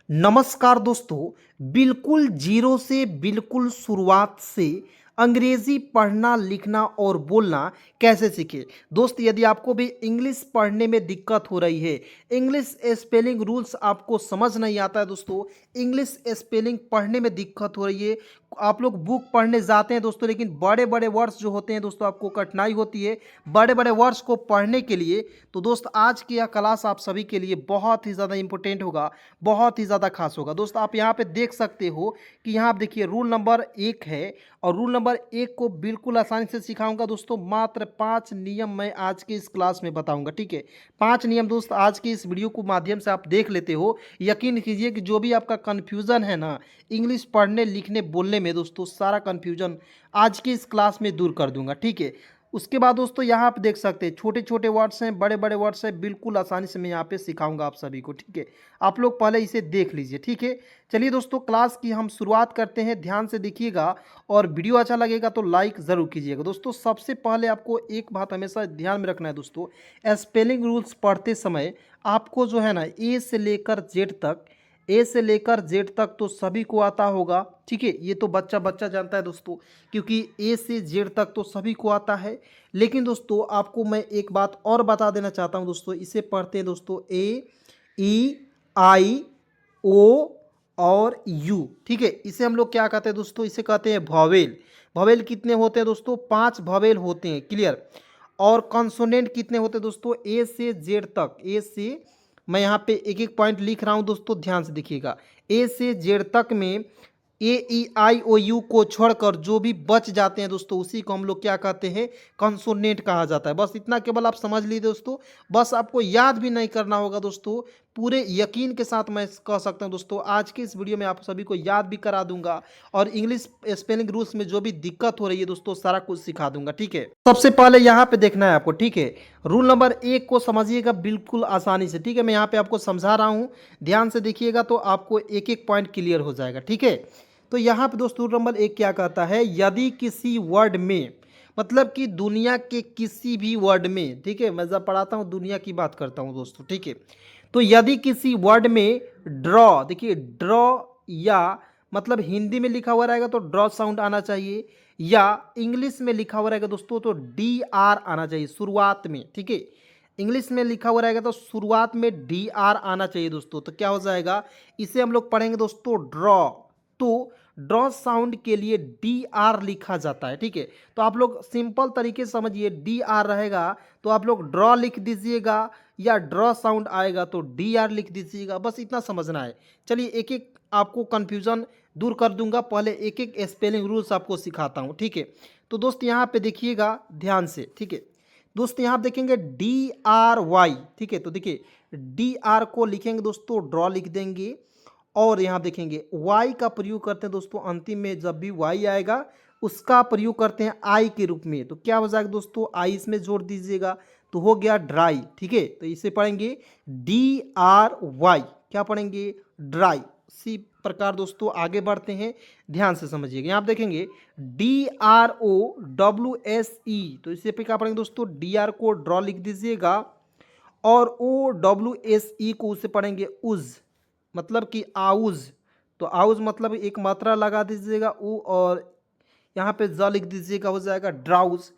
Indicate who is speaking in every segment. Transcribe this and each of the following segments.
Speaker 1: नमस्कार दोस्तों। बिल्कुल जीरो से बिल्कुल शुरुआत से अंग्रेजी पढ़ना लिखना और बोलना कैसे सीखें। दोस्त, यदि आपको भी इंग्लिश पढ़ने में दिक्कत हो रही है, इंग्लिश स्पेलिंग रूल्स आपको समझ नहीं आता है दोस्तों, इंग्लिश स्पेलिंग पढ़ने में दिक्कत हो रही है, आप लोग बुक पढ़ने जाते हैं दोस्तों, लेकिन बड़े बड़े वर्ड्स जो होते हैं दोस्तों आपको कठिनाई होती है बड़े बड़े वर्ड्स को पढ़ने के लिए, तो दोस्त आज की यह क्लास आप सभी के लिए बहुत ही ज़्यादा इंपॉर्टेंट होगा, बहुत ही ज़्यादा खास होगा। दोस्त, आप यहाँ पे देख सकते हो कि यहाँ आप देखिए रूल नंबर 1 है, और रूल नंबर 1 को बिल्कुल आसानी से सिखाऊंगा दोस्तों। मात्र 5 नियम मैं आज के इस क्लास में बताऊंगा, ठीक है। 5 नियम दोस्त आज के इस वीडियो को माध्यम से आप देख लेते हो। यकीन कीजिए कि जो भी आपका कन्फ्यूज़न है ना इंग्लिश पढ़ने लिखने बोलने में दोस्तों, सारा कन्फ्यूज़न आज की इस क्लास में दूर कर दूंगा, ठीक है। उसके बाद दोस्तों यहाँ आप देख सकते हैं छोटे छोटे वर्ड्स हैं, बड़े बड़े वर्ड्स हैं, बिल्कुल आसानी से मैं यहाँ पे सिखाऊंगा आप सभी को, ठीक है। आप लोग पहले इसे देख लीजिए, ठीक है। चलिए दोस्तों, क्लास की हम शुरुआत करते हैं। ध्यान से देखिएगा और वीडियो अच्छा लगेगा तो लाइक ज़रूर कीजिएगा। दोस्तों, सबसे पहले आपको एक बात हमेशा ध्यान में रखना है दोस्तों, स्पेलिंग रूल्स पढ़ते समय आपको जो है ना ए से लेकर जेड तक तो सभी को आता होगा, ठीक है। ये तो बच्चा बच्चा जानता है दोस्तों, क्योंकि ए से जेड तक तो सभी को आता है। लेकिन दोस्तों आपको मैं एक बात और बता देना चाहता हूँ दोस्तों, इसे पढ़ते हैं दोस्तों ए, ई, आई, ओ और यू, ठीक है। इसे हम लोग क्या कहते हैं दोस्तों, इसे कहते हैं वॉवेल। वॉवेल कितने होते हैं दोस्तों? 5 वॉवेल होते हैं, क्लियर। और कॉन्सोनेंट कितने होते हैं दोस्तों? ए से जेड तक, ए से, मैं यहाँ पे एक एक पॉइंट लिख रहा हूँ दोस्तों, ध्यान से देखिएगा। ए से जेड तक में ए, ई, आई, ओ, यू को छोड़कर जो भी बच जाते हैं दोस्तों, उसी को हम लोग क्या कहते हैं? कंसोनेंट कहा जाता है। बस इतना केवल आप समझ लीजिए दोस्तों, बस आपको याद भी नहीं करना होगा दोस्तों। पूरे यकीन के साथ मैं कह सकता हूं दोस्तों, आज के इस वीडियो में आप सभी को याद भी करा दूंगा, और इंग्लिश स्पेलिंग रूल्स में जो भी दिक्कत हो रही है दोस्तों, सारा कुछ सिखा दूंगा, ठीक है। सबसे पहले यहाँ पे देखना है आपको, ठीक है। रूल नंबर 1 को समझिएगा बिल्कुल आसानी से, ठीक है। मैं यहाँ पे आपको समझा रहा हूँ, ध्यान से देखिएगा तो आपको एक एक पॉइंट क्लियर हो जाएगा, ठीक है। तो यहाँ पे दोस्तों रूल नंबर 1 क्या कहता है? यदि किसी वर्ड में, मतलब कि दुनिया के किसी भी वर्ड में, ठीक है, मैं जब पढ़ाता हूँ दुनिया की बात करता हूँ दोस्तों, ठीक है। तो यदि किसी वर्ड में ड्रॉ, देखिए ड्रॉ, या मतलब हिंदी में लिखा हुआ रहेगा तो ड्रॉ साउंड आना चाहिए, या इंग्लिश में लिखा हुआ रहेगा दोस्तों तो डी आर आना चाहिए शुरुआत में, ठीक है। इंग्लिश में लिखा हुआ रहेगा तो शुरुआत में डी आर आना चाहिए दोस्तों। तो क्या हो जाएगा? इसे हम लोग पढ़ेंगे दोस्तों ड्रॉ। तो ड्रॉ साउंड के लिए डी आर लिखा जाता है, ठीक है। तो आप लोग सिंपल तरीके से समझिए, डी आर रहेगा तो आप लोग ड्रॉ लिख दीजिएगा, या ड्रॉ साउंड आएगा तो डी आर लिख दीजिएगा, बस इतना समझना है। चलिए एक एक आपको कन्फ्यूज़न दूर कर दूंगा, पहले एक एक स्पेलिंग रूल्स आपको सिखाता हूँ, ठीक है। तो दोस्त यहाँ पे देखिएगा ध्यान से, ठीक है। दोस्त यहाँ आप देखेंगे डी आर वाई, ठीक है। तो देखिए डी आर को लिखेंगे दोस्तों ड्रॉ लिख देंगे, और यहाँ देखेंगे y का प्रयोग करते हैं दोस्तों अंतिम में, जब भी y आएगा उसका प्रयोग करते हैं आई के रूप में। तो क्या हो जाएगा दोस्तों? आई इसमें जोड़ दीजिएगा तो हो गया ड्राई, ठीक है। तो इसे पढ़ेंगे डी आर वाई, क्या पढ़ेंगे? ड्राई। इसी प्रकार दोस्तों आगे बढ़ते हैं, ध्यान से समझिएगा। यहाँ आप देखेंगे D R O W S E, तो इसे पे क्या पढ़ेंगे दोस्तों? डी आर को ड्रॉ लिख दीजिएगा, और ओ डब्ल्यू एस ई को उसे पढ़ेंगे उज, मतलब कि आउज। तो आउज मतलब एक मात्रा लगा दीजिएगा ऊ, और यहाँ पे ज लिख दीजिएगा, हो जाएगा ड्राउज।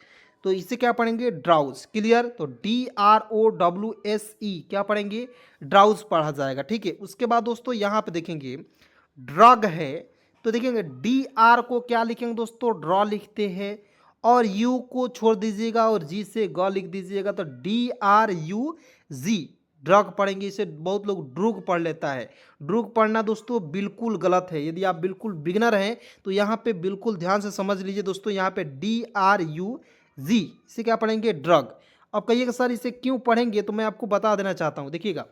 Speaker 1: तो इसे क्या पढ़ेंगे? Drowse, clear. तो D R O W S E क्या पढ़ेंगे? ड्राउज पढ़ा जाएगा, ठीक है। उसके बाद दोस्तों यहाँ पे देखेंगे ड्रग है, तो देखेंगे डी आर को क्या लिखेंगे दोस्तों? ड्रॉ लिखते हैं, और यू को छोड़ दीजिएगा और जी से ग लिख दीजिएगा, तो D R U G, drug पढ़ेंगे। इसे बहुत लोग ड्रुग पढ़ लेता है। ड्रुग पढ़ना दोस्तों बिल्कुल गलत है। यदि आप बिल्कुल बिगनर हैं तो यहाँ पे बिल्कुल ध्यान से समझ लीजिए दोस्तों, यहाँ पे डी आर यू जी, इसे क्या पढ़ेंगे? ड्रग। अब कहिएगा सर इसे क्यों पढ़ेंगे, तो मैं आपको बता देना चाहता हूँ। देखिएगा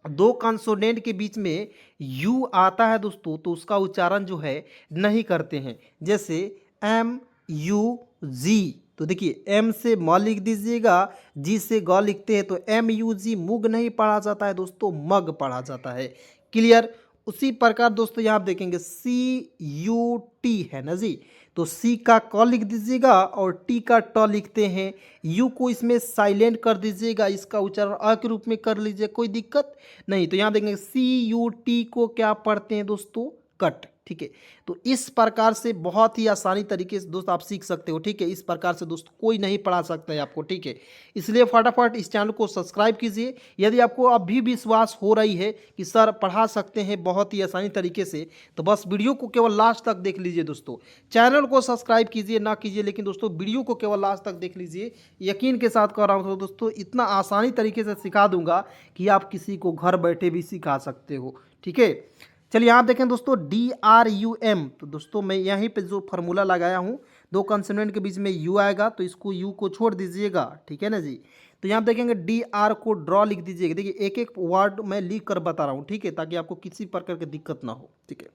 Speaker 1: दो कंसोनेंट के बीच में यू आता है दोस्तों, तो उसका उच्चारण जो है नहीं करते हैं, जैसे एम यू जी। तो देखिए एम से म लिख दीजिएगा, जी से ग लिखते हैं, तो एम यू जी मुग नहीं पढ़ा जाता है दोस्तों, मग पढ़ा जाता है, क्लियर। उसी प्रकार दोस्तों यहाँ आप देखेंगे सी यू टी है ना जी, तो सी का क लिख दीजिएगा और टी का ट लिखते हैं। यू को इसमें साइलेंट कर दीजिएगा, इसका उच्चारण अ के रूप में कर लीजिए, कोई दिक्कत नहीं। तो यहाँ देखेंगे सी यू टी को क्या पढ़ते हैं दोस्तों, कट। ठीक है, तो इस प्रकार से बहुत ही आसानी तरीके से दोस्त आप सीख सकते हो। ठीक है, इस प्रकार से दोस्त कोई नहीं पढ़ा सकता है आपको। ठीक है, इसलिए फटाफट इस चैनल को सब्सक्राइब कीजिए। यदि आपको अभी विश्वास हो रही है कि सर पढ़ा सकते हैं बहुत ही आसानी तरीके से, तो बस वीडियो को केवल लास्ट तक देख लीजिए दोस्तों। चैनल को सब्सक्राइब कीजिए ना कीजिए, लेकिन दोस्तों वीडियो को केवल लास्ट तक देख लीजिए। यकीन के साथ कह रहा हूँ दोस्तों, इतना आसानी तरीके से सिखा दूंगा कि आप किसी को घर बैठे भी सिखा सकते हो। ठीक है, चलिए यहाँ देखें दोस्तों DRUM। तो दोस्तों मैं यहीं पे जो फार्मूला लगाया हूँ, दो कंसोनेंट के बीच में यू आएगा तो इसको यू को छोड़ दीजिएगा। ठीक है ना जी। तो यहाँ देखेंगे DR को ड्रॉ लिख दीजिएगा। देखिए एक एक वर्ड मैं लिख कर बता रहा हूँ, ठीक है, ताकि आपको किसी प्रकार की दिक्कत ना हो। ठीक है,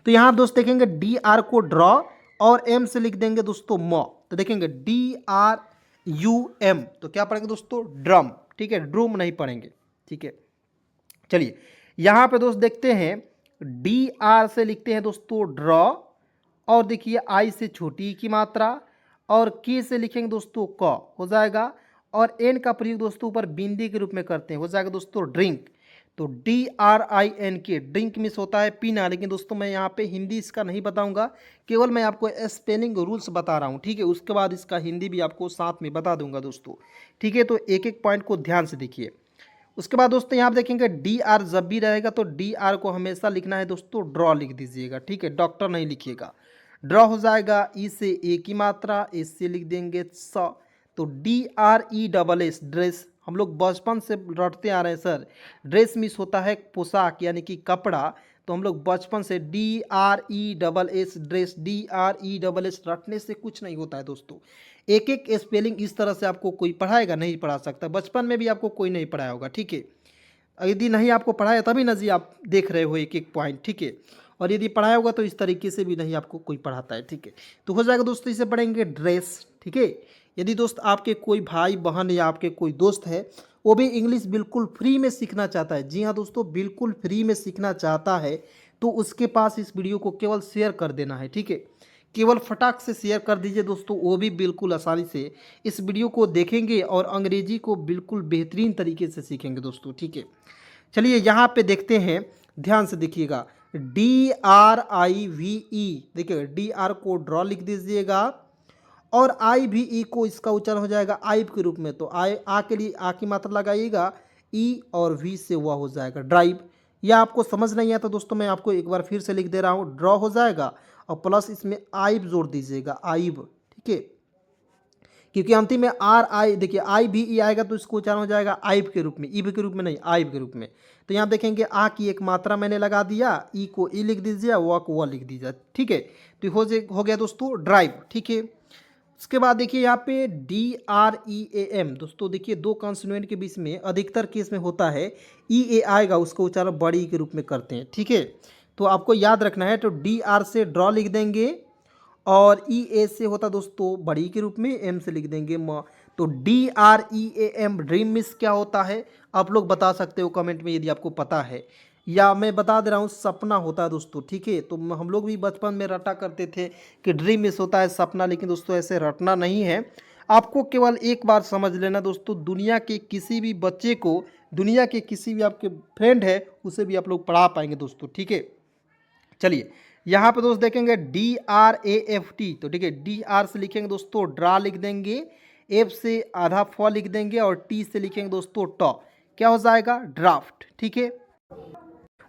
Speaker 1: तो यहाँ दोस्त देखेंगे DR को ड्रॉ और M से लिख देंगे दोस्तों म। तो देखेंगे DRUM, तो क्या पढ़ेंगे दोस्तों, ड्रम। ठीक है, ड्रूम नहीं पढ़ेंगे। ठीक है, चलिए यहाँ पे दोस्त देखते हैं DR से लिखते हैं दोस्तों ड्रॉ, और देखिए आई से छोटी की मात्रा, और के से लिखेंगे दोस्तों क हो जाएगा, और एन का प्रयोग दोस्तों ऊपर बिंदी के रूप में करते हैं, हो जाएगा दोस्तों ड्रिंक। तो DRINK, ड्रिंक मिस होता है पीना, लेकिन दोस्तों मैं यहाँ पे हिंदी इसका नहीं बताऊंगा, केवल मैं आपको स्पेलिंग रूल्स बता रहा हूँ। ठीक है, उसके बाद इसका हिंदी भी आपको साथ में बता दूंगा दोस्तों। ठीक है, तो एक एक पॉइंट को ध्यान से देखिए। उसके बाद दोस्तों यहाँ पे देखेंगे DR जब भी रहेगा तो DR को हमेशा लिखना है दोस्तों ड्रॉ लिख दीजिएगा। ठीक है, डॉक्टर नहीं लिखिएगा, ड्रॉ हो जाएगा। ई से ए की मात्रा, एस से लिख देंगे स। तो DRESS, ड्रेस। हम लोग बचपन से रटते आ रहे हैं सर, ड्रेस मिस होता है पोशाक यानी कि कपड़ा, तो हम लोग बचपन से DRESS, ड्रेस, DRESS रटने से कुछ नहीं होता है दोस्तों। एक एक स्पेलिंग इस तरह से आपको कोई पढ़ाएगा, नहीं पढ़ा सकता। बचपन में भी आपको कोई नहीं पढ़ाया होगा। ठीक है, यदि नहीं आपको पढ़ाया तभी ना जी आप देख रहे हो एक एक पॉइंट। ठीक है, और यदि पढ़ाया होगा तो इस तरीके से भी नहीं आपको कोई पढ़ाता है। ठीक है, तो हो जाएगा दोस्तों, इसे पढ़ेंगे ड्रेस। ठीक है, यदि दोस्त आपके कोई भाई बहन या आपके कोई दोस्त है वो भी इंग्लिश बिल्कुल फ्री में सीखना चाहता है, जी हाँ दोस्तों, बिल्कुल फ्री में सीखना चाहता है, तो उसके पास इस वीडियो को केवल शेयर कर देना है। ठीक है, केवल फटाक से शेयर कर दीजिए दोस्तों, वो भी बिल्कुल आसानी से इस वीडियो को देखेंगे और अंग्रेजी को बिल्कुल बेहतरीन तरीके से सीखेंगे दोस्तों। ठीक है, चलिए यहाँ पे देखते हैं, ध्यान से देखिएगा। DRIVE, देखिएगा DR को ड्रॉ लिख दीजिएगा, और IVE को इसका उच्चारण हो जाएगा आइव के रूप में। तो आ के लिए आ की मात्रा लगाइएगा, ई और वी से हुआ हो जाएगा ड्राइव। या आपको समझ नहीं आता दोस्तों, मैं आपको एक बार फिर से लिख दे रहा हूँ, ड्रॉ हो जाएगा और प्लस इसमें आइव जोड़ दीजिएगा, आइव। ठीक है, क्योंकि अंतिम में RI, देखिए IVE आएगा तो इसको उच्चारण हो जाएगा आइव के रूप में, ईव के रूप में नहीं, आइव के रूप में। तो यहाँ देखेंगे आ की एक मात्रा मैंने लगा दिया, ई को ई लिख दीजिए, व को व लिख दीजिए। ठीक है, तो हो गया दोस्तों ड्राइव। ठीक है, उसके बाद देखिए यहाँ पे DREAM, दोस्तों देखिए दो कॉन्सोनेंट के बीच में अधिकतर केस में होता है EA आएगा, उसको उच्चारण बड़ी के रूप में करते हैं। ठीक है, तो आपको याद रखना है। तो DR से ड्रॉ लिख देंगे, और EA से होता दोस्तों बड़ी के रूप में, M से लिख देंगे म। तो DREAM, ड्रीम मिस क्या होता है आप लोग बता सकते हो कमेंट में यदि आपको पता है, या मैं बता दे रहा हूँ सपना होता है दोस्तों। ठीक है, तो हम लोग भी बचपन में रटा करते थे कि ड्रीम मिस होता है सपना, लेकिन दोस्तों ऐसे रटना नहीं है। आपको केवल एक बार समझ लेना दोस्तों, दुनिया के किसी भी बच्चे को, दुनिया के किसी भी आपके फ्रेंड है उसे भी आप लोग पढ़ा पाएंगे दोस्तों। ठीक है, चलिए यहाँ पे दोस्त देखेंगे DRAFT। तो ठीक है, DR से लिखेंगे दोस्तों ड्रा लिख देंगे, F से आधा फ लिख देंगे, और T से लिखेंगे दोस्तों ट, क्या हो जाएगा, ड्राफ्ट। ठीक है,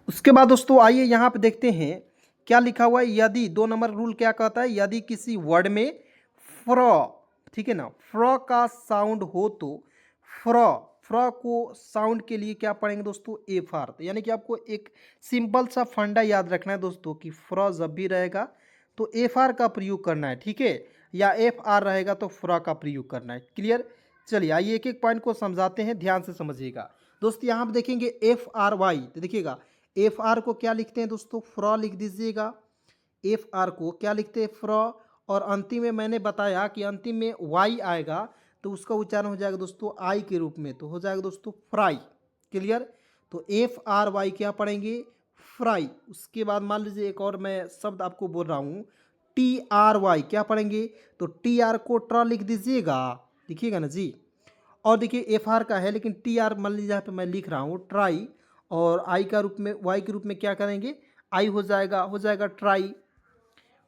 Speaker 1: उसके बाद दोस्तों आइए यहाँ पे देखते हैं क्या लिखा हुआ है। यदि 2 नंबर रूल क्या कहता है, यदि किसी वर्ड में फ्र, ठीक है ना, फ्र का साउंड हो तो फ्र को साउंड के लिए क्या पढ़ेंगे दोस्तों, FR। तो यानी कि आपको एक सिंपल सा फंडा याद रखना है दोस्तों कि फ्र जब भी रहेगा तो FR का प्रयोग करना है। ठीक है, या FR रहेगा तो फ्र का प्रयोग करना है। क्लियर, चलिए आइए एक एक पॉइंट को समझाते हैं, ध्यान से समझिएगा दोस्त। यहाँ पे देखेंगे FRY, तो देखिएगा FR को क्या लिखते हैं दोस्तों, फ्र लिख दीजिएगा। FR को क्या लिखते हैं, फ्र, और अंतिम में मैंने बताया कि अंतिम में Y आएगा तो उसका उच्चारण हो जाएगा दोस्तों आई के रूप में, तो हो जाएगा दोस्तों फ्राई। क्लियर, तो FRY क्या पढ़ेंगे, फ्राई। उसके बाद मान लीजिए एक और मैं शब्द आपको बोल रहा हूँ, TRY, क्या पढ़ेंगे? तो TR को ट्र लिख दीजिएगा, लिखिएगा ना जी। और देखिए FR का है, लेकिन TR मान लीजिए यहाँ पे मैं लिख रहा हूँ ट्राई, और आई का रूप में, वाई के रूप में क्या करेंगे? आई हो जाएगा ट्राई।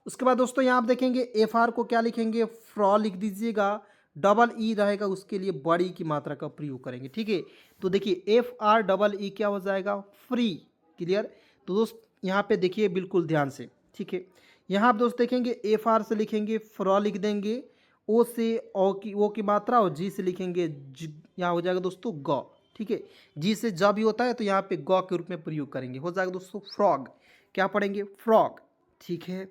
Speaker 1: उसके बाद दोस्तों यहाँ आप देखेंगे FR को क्या लिखेंगे? फ्रॉ लिख दीजिएगा, डबल ई रहेगा, उसके लिए बड़ी की मात्रा का प्रयोग करेंगे, ठीक है। तो देखिए FR क्या हो जाएगा? फ्री। क्लियर? तो दोस्त यहाँ पे देखिए बिल्कुल ध्यान से, ठीक है। यहाँ आप दोस्त देखेंगे FR से लिखेंगे फ्रॉ लिख देंगे, ओ से ओ की मात्रा, और जी से लिखेंगे यहाँ हो जाएगा दोस्तों ग, ठीक है। जी से ज भी होता है तो यहाँ पे ग के रूप में प्रयोग करेंगे, हो जाएगा दोस्तों फ्रॉग। क्या पढ़ेंगे? फ्रॉग, ठीक है।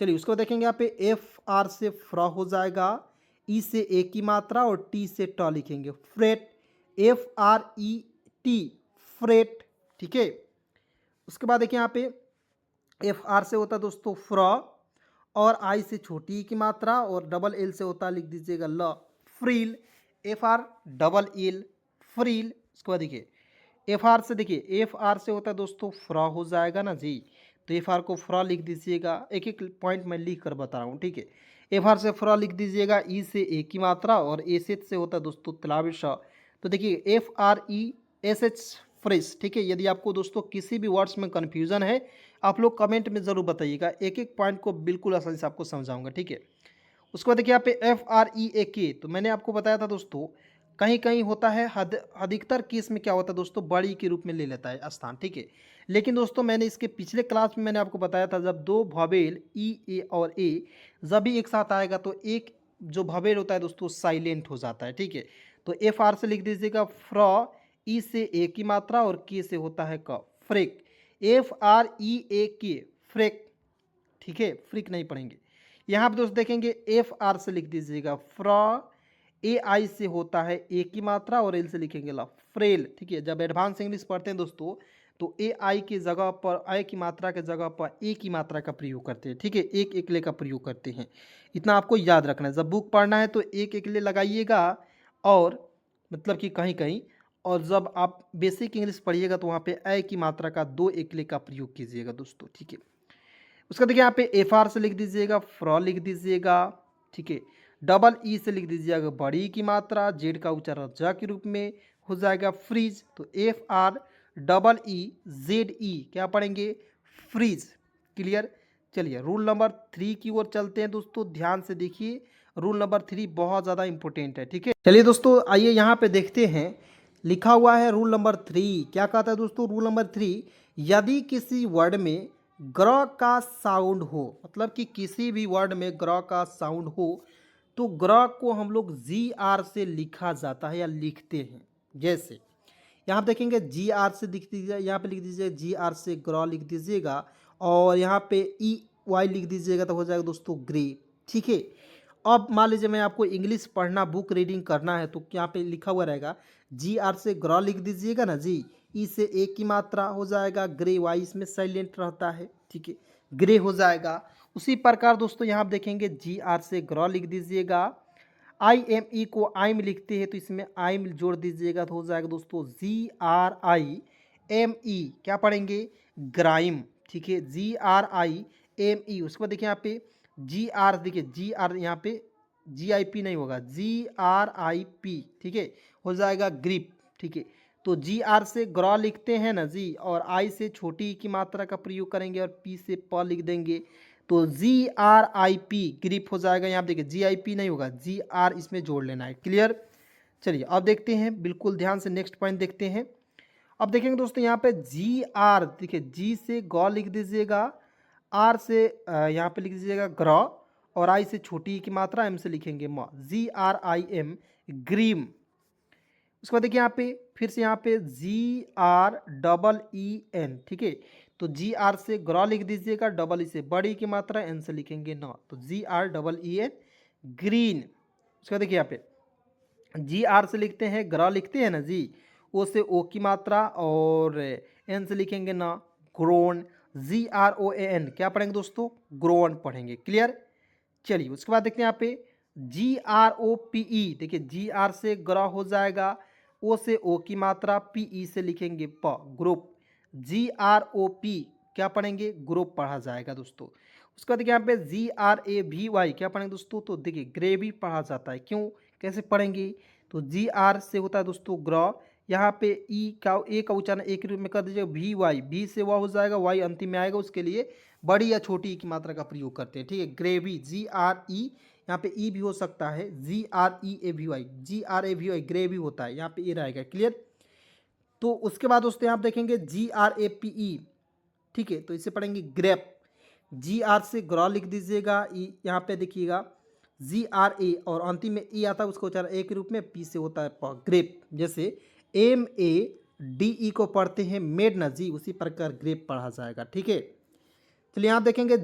Speaker 1: चलिए उसको देखेंगे यहाँ पे FR से फ्रा हो जाएगा, ई से ए की मात्रा, और टी से ट लिखेंगे फ्रेट, FRET, फ्रेट, ठीक है। उसके बाद देखिए यहाँ पे FR से होता है दोस्तों फ्रा, और आई से छोटी की मात्रा, और डबल एल से होता है, लिख दीजिएगा ल, फ्रील, FREL, फ्रील। उसके बाद देखिए FR से, देखिए FR से होता है दोस्तों फ्रा हो जाएगा ना जी, तो FR को फ्रा लिख दीजिएगा, एक एक पॉइंट मैं लिख कर बता रहा हूँ, ठीक है। FR से फ्रा लिख दीजिएगा, ई से ए की मात्रा, और एस से होता है दोस्तों तलाविश, तो देखिए FRESH, फ्रेश, ठीक है। यदि आपको दोस्तों किसी भी वर्ड्स में कन्फ्यूजन है, आप लोग कमेंट में ज़रूर बताइएगा, एक एक पॉइंट को बिल्कुल आसानी से आपको समझाऊंगा, ठीक है। उसके बाद देखिए यहाँ पे FREAK, तो मैंने आपको बताया था दोस्तों, कहीं कहीं होता है, अधिकतर केस में क्या होता है दोस्तों, बड़ी के रूप में ले लेता है स्थान, ठीक है। लेकिन दोस्तों मैंने इसके पिछले क्लास में मैंने आपको बताया था, जब दो वॉवेल ई ए और ए जब भी एक साथ आएगा तो एक जो वॉवेल होता है दोस्तों साइलेंट हो जाता है, ठीक है। तो FR से लिख दीजिएगा फ्रॉ, ई से ए की मात्रा, और के से होता है क, फ्रेक, FREAK, फ्रेक, ठीक है। फ्रिक नहीं पढ़ेंगे। यहाँ पे दोस्त देखेंगे FR से लिख दीजिएगा फ्रॉ, AI से होता है ए की मात्रा, और एल से लिखेंगे ला, फ्रेल, ठीक है। जब एडवांस इंग्लिश पढ़ते हैं दोस्तों, तो AI की जगह पर, आई की मात्रा के जगह पर ए की मात्रा का प्रयोग करते हैं, ठीक है। एक एकले का प्रयोग करते हैं, इतना आपको याद रखना है। जब बुक पढ़ना है तो एक एकले लगाइएगा, और मतलब कि कहीं कहीं, और जब आप बेसिक इंग्लिश पढ़िएगा तो वहाँ पे ए की मात्रा का दो एकले का प्रयोग कीजिएगा दोस्तों, ठीक है। उसका देखिए यहाँ पे FR से लिख दीजिएगा फ्रॉ लिख दीजिएगा, ठीक है। डबल ई से लिख दीजिएगा बड़ी की मात्रा, जेड का उच्चारण ज के रूप में हो जाएगा फ्रीज, तो FREEZE, क्या पढ़ेंगे? फ्रीज। क्लियर? चलिए रूल नंबर 3 की ओर चलते हैं दोस्तों, ध्यान से देखिए, रूल नंबर 3 बहुत ज़्यादा इंपॉर्टेंट है, ठीक है। चलिए दोस्तों आइए यहाँ पे देखते हैं, लिखा हुआ है रूल नंबर 3, क्या कहता है दोस्तों? रूल नंबर 3, यदि किसी वर्ड में ग्र का साउंड हो, मतलब कि किसी भी वर्ड में ग्र का साउंड हो, तो ग्र को हम लोग GR से लिखा जाता है या लिखते हैं। जैसे यहाँ पे देखेंगे GR से लिख दीजिए, यहाँ पे लिख दीजिए GR से ग्र लिख दीजिएगा, और यहाँ पे EY लिख दीजिएगा, तो हो जाएगा दोस्तों ग्रे, ठीक है। अब मान लीजिए मैं आपको इंग्लिश पढ़ना, बुक रीडिंग करना है, तो यहाँ पे लिखा हुआ रहेगा GR से ग्र लिख दीजिएगा ना जी, ई से ए की मात्रा हो जाएगा, ग्रे, वाई इसमें साइलेंट रहता है, ठीक है, ग्रे हो जाएगा। उसी प्रकार दोस्तों यहाँ आप देखेंगे GR से ग्र लिख दीजिएगा, IME को आइम लिखते हैं तो इसमें आइम जोड़ दीजिएगा, तो हो जाएगा दोस्तों GRIME, क्या पढ़ेंगे? ग्राइम, ठीक है, GRIME। उसके बाद देखिए यहाँ पे GR, देखिए GR यहाँ पे GIP नहीं होगा, GRIP, ठीक है, हो जाएगा ग्रिप, ठीक है। तो GR से ग्र लिखते हैं ना जी, और आई से छोटी की मात्रा का प्रयोग करेंगे, और पी से प लिख देंगे, तो GRIP, ग्रिप हो जाएगा। यहाँ देखिए GIP नहीं होगा, GR इसमें जोड़ लेना है। क्लियर? चलिए अब देखते हैं, बिल्कुल ध्यान से नेक्स्ट पॉइंट देखते हैं। अब देखेंगे दोस्तों यहाँ पे GR, देखिए G से ग लिख दीजिएगा, R से यहाँ पे लिख दीजिएगा ग्र, और आई से छोटी की मात्रा, एम से लिखेंगे म, GRIM, ग्रीम। उसके बाद देखिए यहाँ पे फिर से यहाँ पे GREEN, ठीक है। तो GR से ग्र लिख दीजिएगा, डबल ई से बड़ी की मात्रा, एन से लिखेंगे न, तो GREEN, ग्रीन। उसके बाद देखिए यहाँ पे GR से लिखते हैं, ग्र लिखते हैं ना जी, ओ से ओ की मात्रा, और एन से लिखेंगे ना, ग्रोन, GROAN, क्या पढ़ेंगे दोस्तों? ग्रोन पढ़ेंगे। क्लियर? चलिए उसके बाद देखते हैं यहाँ पे GROPE, देखिए GR से ग्र हो जाएगा, ओ से ओ की मात्रा, PE से लिखेंगे प, ग्रुप, GROP, क्या पढ़ेंगे, ग्रुप पढ़ा जाएगा दोस्तों। उसके बाद देखिए यहाँ पे GRAVY क्या पढ़ेंगे दोस्तों, तो देखिए ग्रेवी पढ़ा जाता है। क्यों, कैसे पढ़ेंगे, तो GR से होता है दोस्तों ग्रह, यहाँ पे ए का उच्चारण एक रूप में कर दीजिएगा, VY, भी से वह हो जाएगा, वाई अंतिम में आएगा, उसके लिए बड़ी या छोटी की मात्रा का प्रयोग करते हैं। ठीक है, ग्रेवी GRE, यहाँ पे ई भी हो सकता है, GREAVY ग्रेवी होता है, यहाँ पे ए रहेगा। क्लियर। तो उसके बाद दोस्तों आप देखेंगे GRAPE, ठीक है, तो इसे पढ़ेंगे ग्रेप। GR से ग्रॉ लिख दीजिएगा, यहाँ पे देखिएगा GRA और अंतिम में ई आता है, उसको उच्चारण एक रूप में, पी से होता है ग्रेप। जैसे MADE को पढ़ते हैं मेड ना जी, उसी प्रकार ग्रेप पढ़ा जाएगा। ठीक है, चलिए यहाँ देखेंगे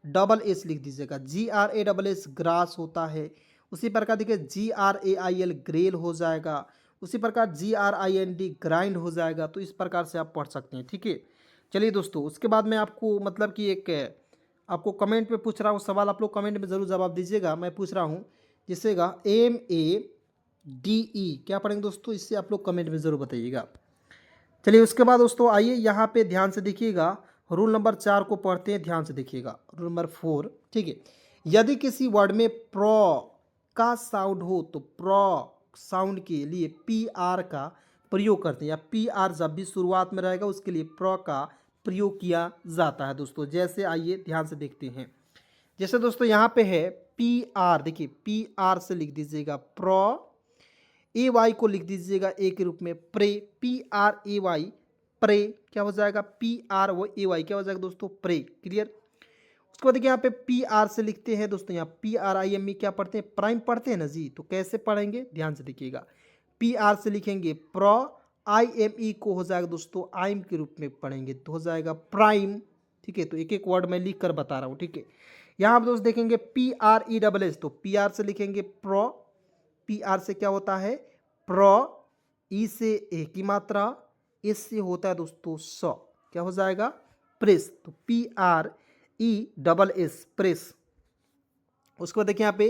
Speaker 1: GRASS लिख दीजिएगा, GRASS ग्रास होता है। उसी प्रकार देखिए GRAIL ग्रेल हो जाएगा, उसी प्रकार GRIND ग्राइंड हो जाएगा। तो इस प्रकार से आप पढ़ सकते हैं। ठीक है, चलिए दोस्तों, उसके बाद मैं आपको मतलब कि एक आपको कमेंट में पूछ रहा हूँ सवाल, आप लोग कमेंट में ज़रूर जवाब दीजिएगा। मैं पूछ रहा हूँ जिससेगा MADE क्या पढ़ेंगे दोस्तों, इससे आप लोग कमेंट में ज़रूर बताइएगा। चलिए उसके बाद दोस्तों आइए यहाँ पे ध्यान से देखिएगा, रूल नंबर 4 को पढ़ते हैं, ध्यान से देखिएगा। रूल नंबर 4, ठीक है, यदि किसी वर्ड में प्रो का साउंड हो तो प्रो साउंड के लिए PR का प्रयोग करते हैं, या PR जब भी शुरुआत में रहेगा उसके लिए प्रो का प्रयोग किया जाता है दोस्तों। जैसे आइए ध्यान से देखते हैं, जैसे दोस्तों यहाँ पे है PR, देखिए PR से लिख दीजिएगा प्रो, AY को लिख दीजिएगा ए के रूप में प्रे, PRAY प्रे, क्या हो जाएगा PRAY क्या हो जाएगा दोस्तों, प्रे। क्लियर। उसके बाद देखिए यहाँ पे PR से लिखते हैं दोस्तों, यहाँ PRIME क्या पढ़ते हैं, प्राइम पढ़ते हैं ना जी। तो कैसे पढ़ेंगे, ध्यान से देखिएगा, PR से लिखेंगे प्रो, IME को हो जाएगा दोस्तों आइम के रूप में पढ़ेंगे तो हो जाएगा प्राइम। ठीक है, तो एक एक वर्ड मैं लिख कर बता रहा हूँ। ठीक है, यहाँ आप दोस्त देखेंगे PRESS, तो PR से लिखेंगे प्रो, PR से क्या होता है प्रो, ई से ए की मात्रा, एस से होता है दोस्तों स, क्या हो जाएगा प्रेस, तो PRESS प्रेस। उसके बाद देखिए यहाँ पे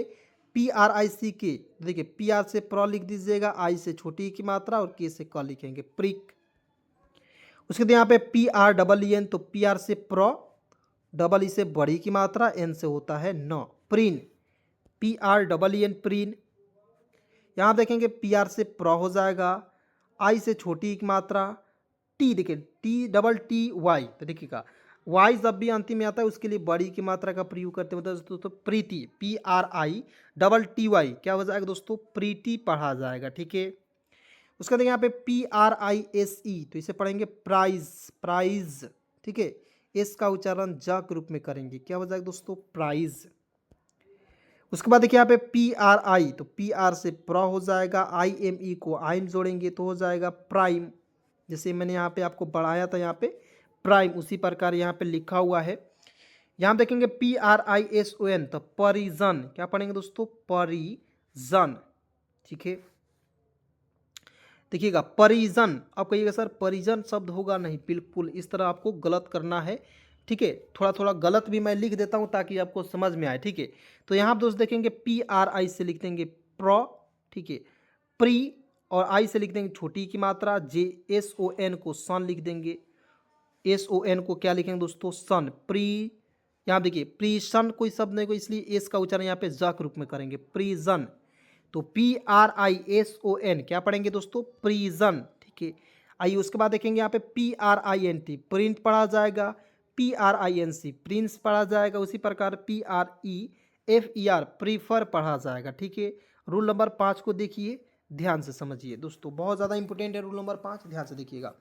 Speaker 1: PRICK, देखिए PR से प्रो लिख दीजिएगा, आई से छोटी की मात्रा और के से क लिखेंगे प्रिक। उसके बाद यहाँ पे PREN, तो PR से प्रो, डबल ई से बड़ी की मात्रा, एन से होता है न, प्रिन, PREN प्रिन। यहाँ देखेंगे PR से प्रो हो जाएगा, आई से छोटी की मात्रा, टी, देखिए TTY, तो देखिएगा वाई जब भी अंतिम में आता है उसके लिए बड़ी की मात्रा का प्रयोग करते हैं दोस्तों प्रीति, PRITTY क्या हो जाएगा दोस्तों, प्रीति पढ़ा जाएगा। ठीक है, उसका देखिए यहाँ पे PRISE, तो इसे पढ़ेंगे प्राइज, प्राइज। ठीक है, एस का उच्चारण ज के रूप में करेंगे, क्या हो जाएगा दोस्तों प्राइज। उसके बाद देखिए यहाँ पे PRI, तो PR से प्रो हो जाएगा, IME को आइम जोड़ेंगे तो हो जाएगा प्राइम। जैसे मैंने यहाँ पे आपको बढ़ाया था यहाँ पे प्राइम, उसी प्रकार यहाँ पे लिखा हुआ है। यहाँ देखेंगे PRISON, तो परिजन, क्या पढ़ेंगे दोस्तों परिजन। ठीक है, देखिएगा परिजन, आप कहिएगा सर परिजन शब्द होगा, नहीं, बिल्कुल इस तरह आपको गलत करना है। ठीक है, थोड़ा थोड़ा गलत भी मैं लिख देता हूँ ताकि आपको समझ में आए। ठीक है, तो यहाँ आप दोस्त देखेंगे PRI से लिख देंगे प्रो, ठीक है, प्री, और आई से लिख देंगे छोटी की मात्रा, JSON को सन लिख देंगे, SON को क्या लिखेंगे दोस्तों सन, प्री। यहाँ देखिए प्रीसन कोई शब्द नहीं को, इसलिए एस का उच्चारण यहाँ पे ज के रूप में करेंगे प्रीजन, तो PRISON क्या पढ़ेंगे दोस्तों प्रीजन। ठीक है, आइए उसके बाद देखेंगे यहाँ पे PRINT प्रिंट पढ़ा जाएगा, PRINC प्रिंस पढ़ा जाएगा, उसी प्रकार PREFER प्रीफर पढ़ा जाएगा। ठीक है, रूल नंबर 5 को देखिए, ध्यान से समझिए दोस्तों, बहुत ज़्यादा इंपॉर्टेंट है रूल नंबर 5, ध्यान से देखिएगा।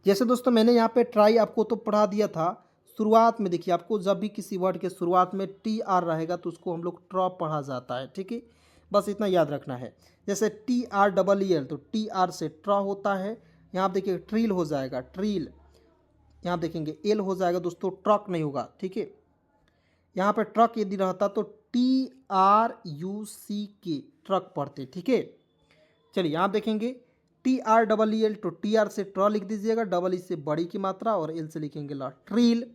Speaker 1: जैसे दोस्तों मैंने यहाँ पे ट्राई आपको तो पढ़ा दिया था शुरुआत में, देखिए आपको जब भी किसी वर्ड के शुरुआत में TR रहेगा तो उसको हम लोग ट्रॉप पढ़ा जाता है। ठीक है, बस इतना याद रखना है। जैसे TREEL, तो TR से ट्रा होता है, यहाँ आप देखिए ट्रील हो जाएगा ट्रील, यहाँ देखेंगे एल हो जाएगा दोस्तों, ट्रक नहीं होगा। ठीक है, यहाँ पे ट्रक यदि रहता तो TRUCK ट्रक पढ़ते। ठीक है, चलिए यहाँ देखेंगे TREEL, तो TR से ट्र लिख दीजिएगा, डबल ई से बड़ी की मात्रा और एल से लिखेंगे ला ट्रील।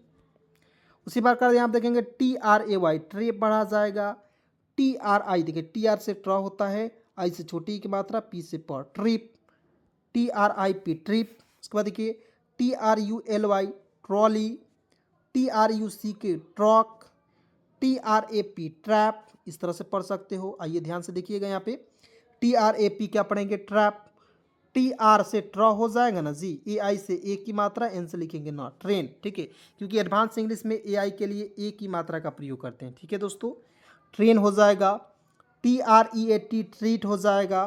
Speaker 1: उसी प्रकार यहाँ देखेंगे TRAY ट्रे पढ़ा जाएगा, TRI देखिए TR से ट्र होता है, आई से छोटी की मात्रा, पी से पर ट्रिप, TRIP ट्रिप। उसके बाद देखिए TRULY trolley, TRUCK truck, TRAP trap, इस तरह से पढ़ सकते हो। आइए ध्यान से देखिएगा यहाँ पे TRAP क्या पढ़ेंगे, ट्रैप। TR से ट्र हो जाएगा ना जी, AI से ए की मात्रा, एन से लिखेंगे ना, ट्रेन, ठीक है, क्योंकि एडवांस इंग्लिश में AI के लिए ए की मात्रा का प्रयोग करते हैं, ठीक है दोस्तों। ट्रेन हो जाएगा, TREAT ट्रीट हो जाएगा,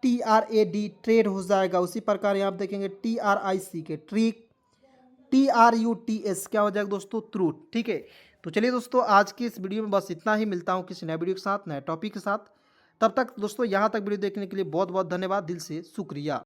Speaker 1: TRAD ट्रेड हो जाएगा। उसी प्रकार यहाँ आप देखेंगे TRICK ट्रिक, TRUTS क्या हो जाएगा दोस्तों, ट्रूथ, ठीक है। तो चलिए दोस्तों, आज की इस वीडियो में बस इतना ही। मिलता हूँ किसी नए वीडियो के साथ, नए टॉपिक के साथ। तब तक दोस्तों, यहाँ तक वीडियो देखने के लिए बहुत बहुत धन्यवाद, दिल से शुक्रिया।